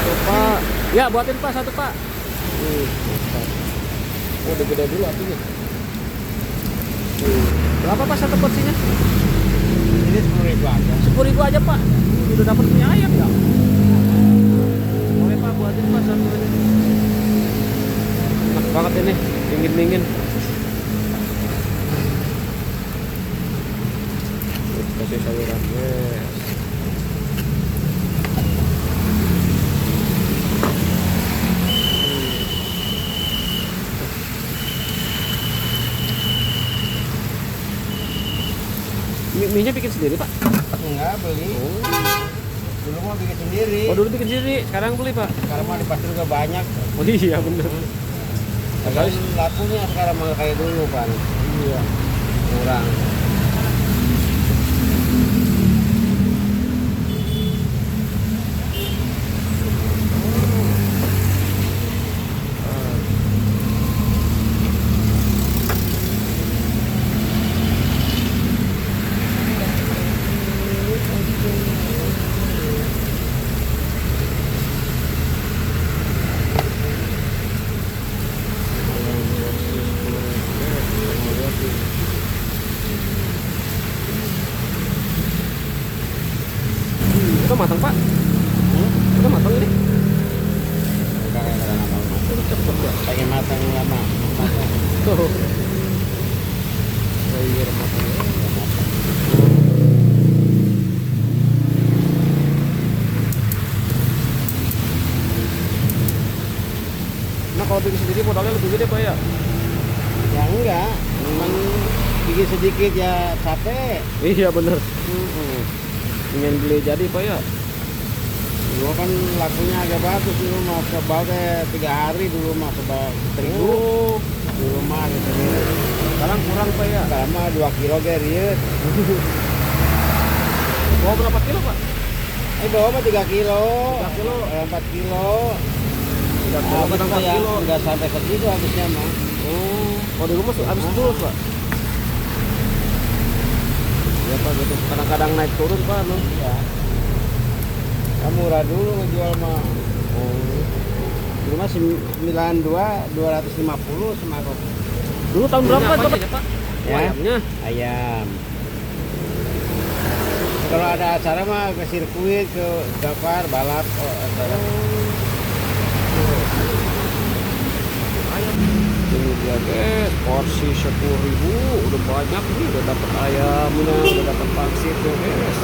Tuh, Pak. Ya, buatin Pak satu Pak. Mantap. Oh, udah gede dulu artinya. Berapa Pak satu porsinya? Ini 10.000 aja. 10.000 aja Pak. Udah dapat mie ayam ya. Oke Pak, buatin Pak satu aja. Enak banget ini, dingin-dingin. Kasih sayuran, yes. Mie-nya bikin sendiri Pak? Enggak, beli. Oh. Dulu mau bikin sendiri. Oh, dulu bikin sendiri, sekarang beli Pak? Sekarang mah di pasar juga banyak. Oh iya bener. Kan lakunya sekarang mah kayak dulu kan. Iya. Kurang. Itu matang Pak? Itu matang ini? Kadang-kadang apa? Cepet ya? Pengen matang lama. Matang. Tuh. Sayur matang. Nah kalau bikin sendiri modalnya lebih gede Pak ya? Ya enggak, cuman bikin sedikit ya capek. Iya bener. Ingin beli jadi Pak ya? Dulu kan lakunya agak bagus dulu mah kebal teh 3 hari dulu mah kebal terigu. Oh, Dulu mah gitu. sekarang kurang Pak ya? Sekarang mah 2 kilo ge riet. Bawa berapa kilo Pak? Bawa mah 3 kilo. 3 kilo. 4 kilo. 3 kilo kadang 4 kilo. Enggak sampai segitu habisnya mah. Oh, kalau di rumah habis terus Pak? Ya Pak gitu, kadang-kadang naik turun Pak no? Iya. Kan murah dulu ngejual mah. Oh. Dulu mah 92 250 semangkok. Dulu tahun berapa Pak? Pak? Ya. Ayamnya? Ayam. Kalau ada acara mah ke sirkuit, ke Gapar, balap, acara. Ayam. Ini dia guys, porsi 10.000 udah banyak nih, udah dapat ayamnya, udah dapat pangsit ya guys.